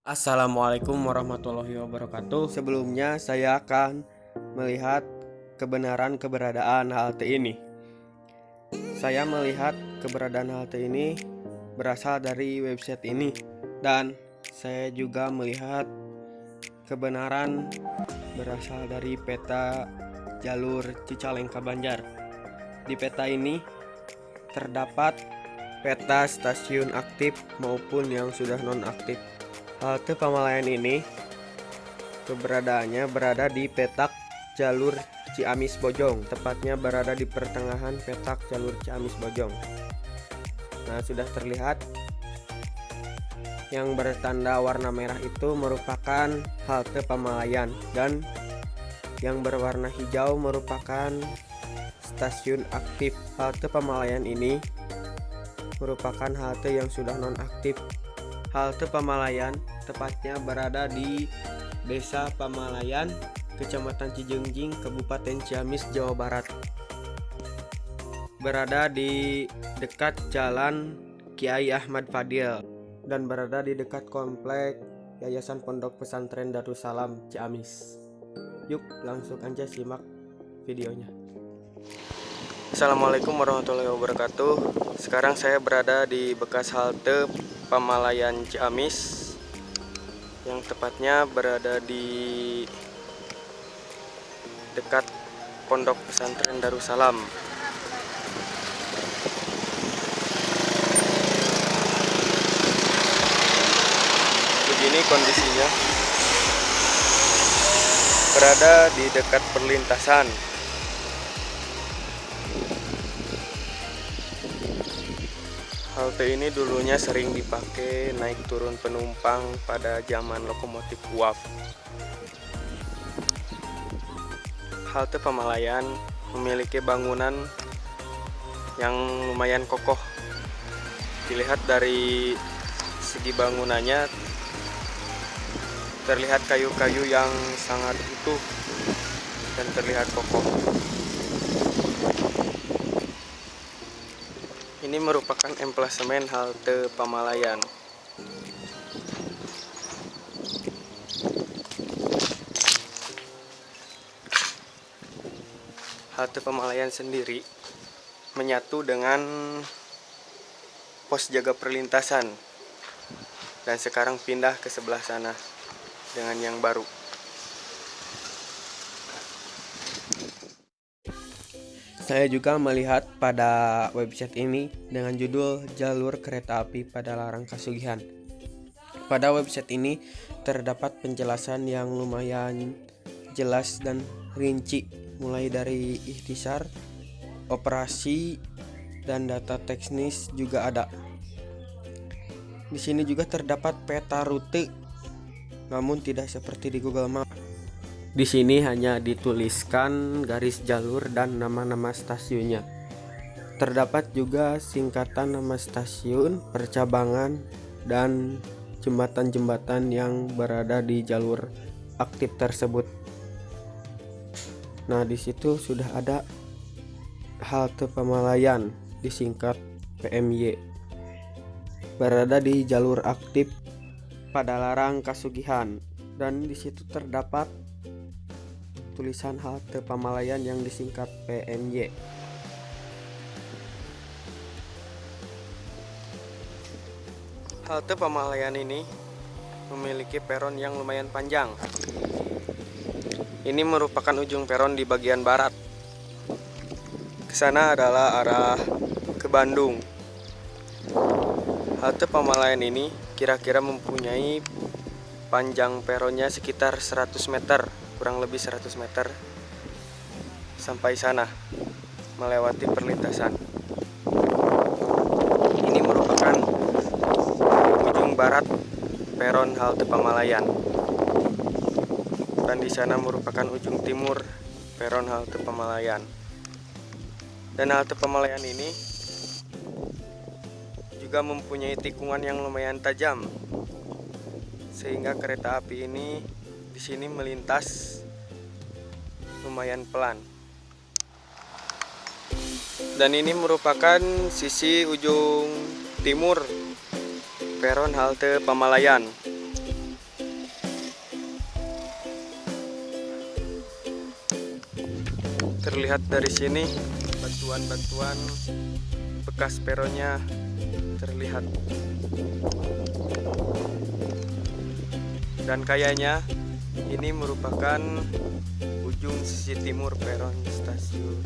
Assalamualaikum warahmatullahi wabarakatuh. Sebelumnya saya akan melihat kebenaran keberadaan halte ini. Saya melihat keberadaan halte ini berasal dari website ini, dan saya juga melihat kebenaran berasal dari peta jalur Cicalengka Banjar. Di peta ini terdapat peta stasiun aktif maupun yang sudah nonaktif. Halte Pamalayan ini keberadaannya berada di petak jalur Ciamis Bojong, tepatnya berada di pertengahan petak jalur Ciamis Bojong. Nah, sudah terlihat yang bertanda warna merah itu merupakan halte Pamalayan, dan yang berwarna hijau merupakan stasiun aktif. Halte Pamalayan ini merupakan halte yang sudah nonaktif. Halte Pamalayan tepatnya berada di Desa Pamalayan, Kecamatan Cijengjing, Kabupaten Ciamis, Jawa Barat. Berada di dekat Jalan Kiai Ahmad Fadil dan berada di dekat komplek Yayasan Pondok Pesantren Darussalam Ciamis. Yuk langsung aja simak videonya. Assalamualaikum warahmatullahi wabarakatuh. Sekarang saya berada di bekas halte Pamalayan Ciamis, yang tepatnya berada di dekat Pondok Pesantren Darussalam. Begini kondisinya, berada di dekat perlintasan. Halte ini dulunya sering dipakai naik turun penumpang pada zaman lokomotif uap. Halte Pamalayan memiliki bangunan yang lumayan kokoh. Dilihat dari segi bangunannya, terlihat kayu-kayu yang sangat utuh dan terlihat kokoh. Ini merupakan emplasemen halte Pamalayan. Halte Pamalayan sendiri menyatu dengan pos jaga perlintasan, dan sekarang pindah ke sebelah sana dengan yang baru. Saya juga melihat pada website ini dengan judul Jalur Kereta Api Padalarang Kasugihan. Pada website ini terdapat penjelasan yang lumayan jelas dan rinci, mulai dari ikhtisar, operasi, dan data teknis juga ada. Di sini juga terdapat peta rute, namun tidak seperti di Google Maps. Di sini hanya dituliskan garis jalur dan nama-nama stasiunnya. Terdapat juga singkatan nama stasiun, percabangan, dan jembatan-jembatan yang berada di jalur aktif tersebut. Nah, di situ sudah ada halte Pamalayan, disingkat PMY, berada di jalur aktif Padalarang Kasugihan, dan di situ terdapat tulisan halte Pamalayan yang disingkat PMY. Halte Pamalayan ini memiliki peron yang lumayan panjang. Ini merupakan ujung peron di bagian barat. Ke sana adalah arah ke Bandung. Halte Pamalayan ini kira-kira mempunyai panjang peronnya sekitar 100 meter, kurang lebih 100 meter sampai sana melewati perlintasan. Ini merupakan ujung barat peron halte Pamalayan, dan di sana merupakan ujung timur peron halte Pamalayan. Dan halte Pamalayan ini juga mempunyai tikungan yang lumayan tajam, sehingga kereta api ini di sini melintas lumayan pelan. Dan ini merupakan sisi ujung timur peron halte Pamalayan. Terlihat dari sini batuan-batuan bekas peronnya terlihat. Dan kayaknya ini merupakan ujung sisi timur peron stasiun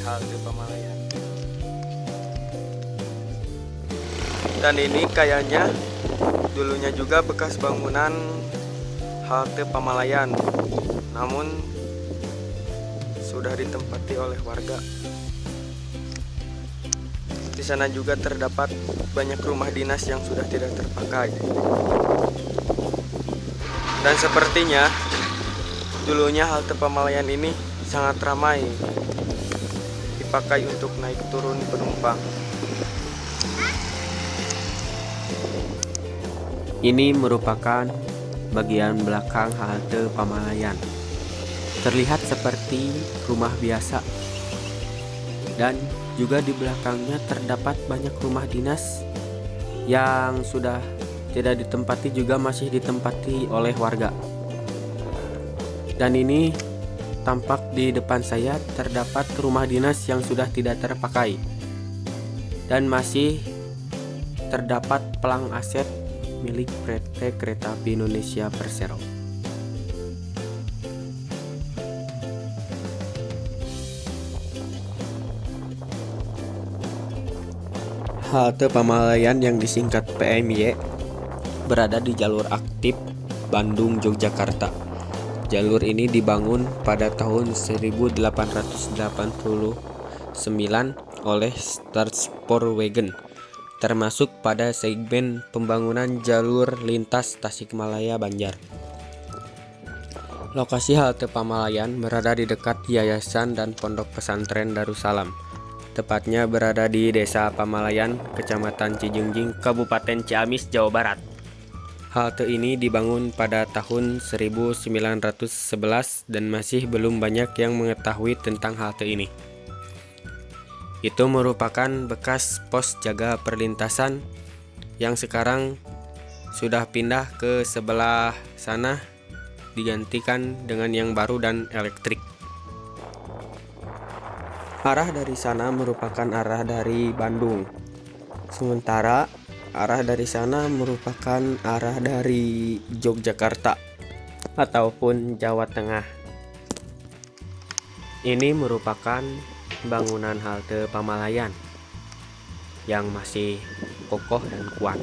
halte Pamalayan. Dan ini kayaknya dulunya juga bekas bangunan halte Pamalayan, namun sudah ditempati oleh warga. Di sana juga terdapat banyak rumah dinas yang sudah tidak terpakai. Dan sepertinya dulunya halte Pamalayan ini sangat ramai, dipakai untuk naik turun penumpang. Ini merupakan bagian belakang halte Pamalayan. Terlihat seperti rumah biasa. Dan juga di belakangnya terdapat banyak rumah dinas yang sudah tidak ditempati, juga masih ditempati oleh warga. Dan ini tampak di depan saya terdapat rumah dinas yang sudah tidak terpakai. Dan masih terdapat pelang aset milik PT Kereta Api Indonesia Persero. Halte Pamalayan yang disingkat PMY berada di jalur aktif Bandung-Yogyakarta. Jalur ini dibangun pada tahun 1889 oleh Staatspoorwegen, termasuk pada segmen pembangunan jalur lintas Tasikmalaya Banjar. Lokasi halte Pamalayan berada di dekat yayasan dan pondok pesantren Darussalam. Tepatnya berada di Desa Pamalayan, Kecamatan Cijungjing, Kabupaten Ciamis, Jawa Barat. Halte ini dibangun pada tahun 1911 dan masih belum banyak yang mengetahui tentang halte ini. Itu merupakan bekas pos jaga perlintasan yang sekarang sudah pindah ke sebelah sana, digantikan dengan yang baru dan elektrik. Arah dari sana merupakan arah dari Bandung, sementara arah dari sana merupakan arah dari Yogyakarta ataupun Jawa Tengah. Ini merupakan bangunan halte Pamalayan yang masih kokoh dan kuat.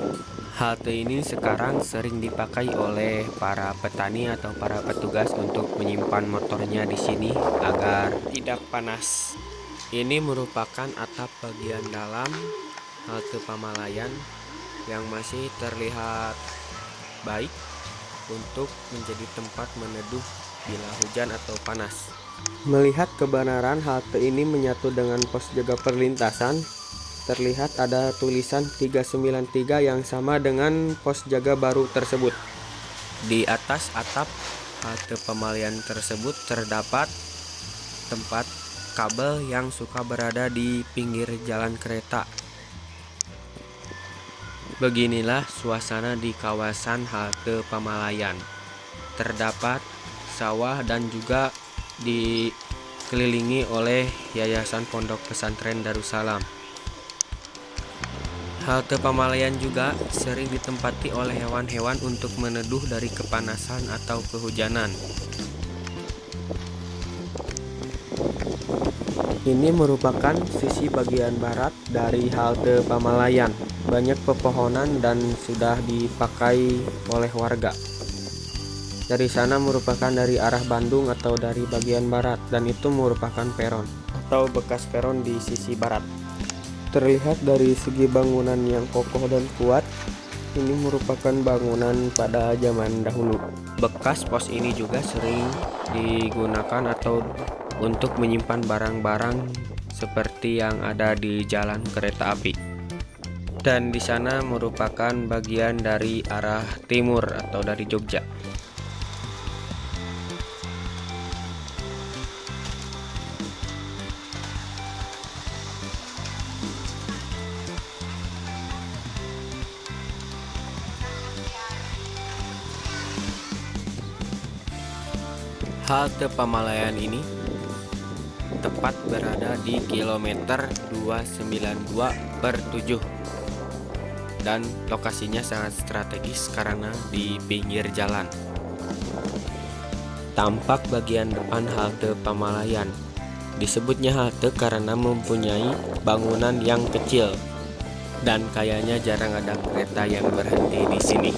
Halte ini sekarang sering dipakai oleh para petani atau para petugas untuk menyimpan motornya di sini agar tidak panas. Ini merupakan atap bagian dalam halte Pamalayan yang masih terlihat baik untuk menjadi tempat meneduh bila hujan atau panas. Melihat kebenaran halte ini menyatu dengan pos jaga perlintasan, terlihat ada tulisan 393 yang sama dengan pos jaga baru tersebut. Di atas atap halte Pamalayan tersebut terdapat tempat kabel yang suka berada di pinggir jalan kereta. Beginilah suasana di kawasan halte Pamalayan. Terdapat sawah dan juga dikelilingi oleh Yayasan Pondok Pesantren Darussalam. Halte Pamalayan juga sering ditempati oleh hewan-hewan untuk meneduh dari kepanasan atau kehujanan. Ini merupakan sisi bagian barat dari halte Pamalayan. Banyak pepohonan dan sudah dipakai oleh warga. Dari sana merupakan dari arah Bandung atau dari bagian barat, dan itu merupakan peron atau bekas peron di sisi barat. Terlihat dari segi bangunan yang kokoh dan kuat, ini merupakan bangunan pada zaman dahulu. Bekas pos ini juga sering digunakan atau untuk menyimpan barang-barang seperti yang ada di jalan kereta api. Dan di sana merupakan bagian dari arah timur atau dari Jogja. Halte Pamalayan ini tepat berada di kilometer 292/7 dan lokasinya sangat strategis karena di pinggir jalan. Tampak bagian depan halte Pamalayan. Disebutnya halte karena mempunyai bangunan yang kecil dan kayaknya jarang ada kereta yang berhenti di sini.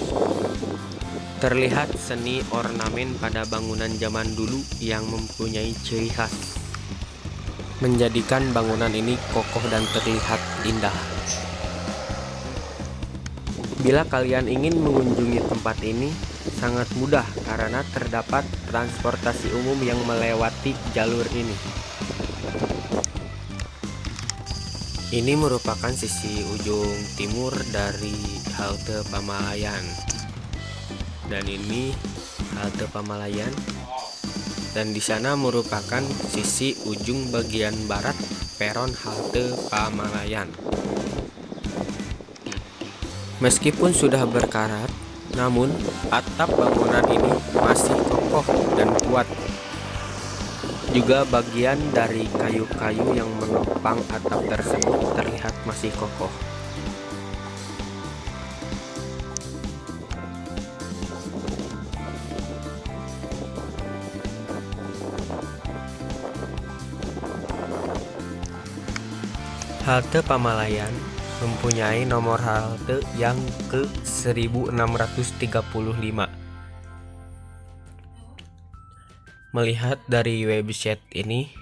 Terlihat seni ornamen pada bangunan zaman dulu yang mempunyai ciri khas, menjadikan bangunan ini kokoh dan terlihat indah. Bila kalian ingin mengunjungi tempat ini, sangat mudah karena terdapat transportasi umum yang melewati jalur ini. Ini merupakan sisi ujung timur dari halte Pamalayan. Dan ini halte Pamalayan. Dan di sana merupakan sisi ujung bagian barat peron halte Pamalayan. Meskipun sudah berkarat, namun atap bangunan ini masih kokoh dan kuat. Juga bagian dari kayu-kayu yang menopang atap tersebut terlihat masih kokoh. Halte Pamalayan mempunyai nomor halte yang ke-1635. Melihat dari website ini,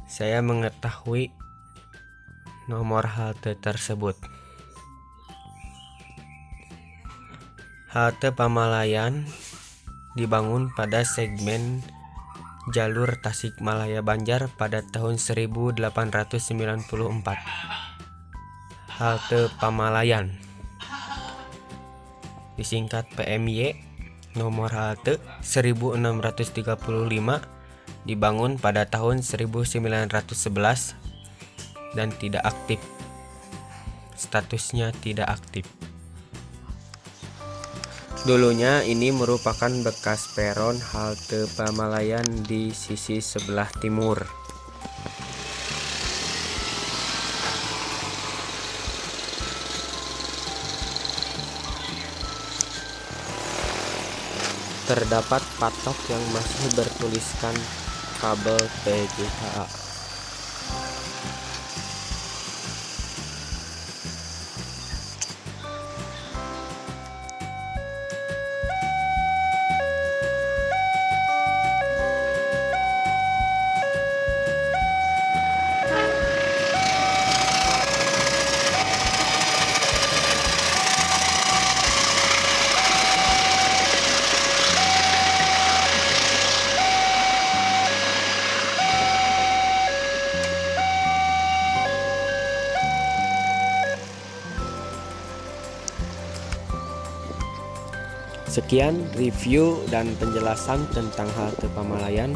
saya mengetahui nomor halte tersebut. Halte Pamalayan dibangun pada segmen jalur Tasikmalaya-Banjar pada tahun 1894. Halte Pamalayan disingkat PMY, nomor halte 1635, dibangun pada tahun 1911 dan tidak aktif. Statusnya tidak aktif. Dulunya ini merupakan bekas peron halte Pamalayan di sisi sebelah timur. Terdapat patok yang masih bertuliskan kabel PGHA. Sekian review dan penjelasan tentang halte Pamalayan.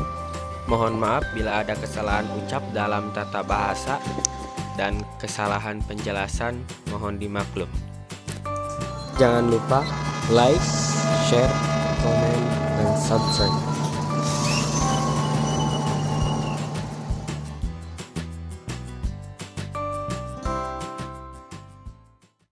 Mohon maaf bila ada kesalahan ucap dalam tata bahasa dan kesalahan penjelasan, mohon dimaklum. Jangan lupa like, share, komen, dan subscribe.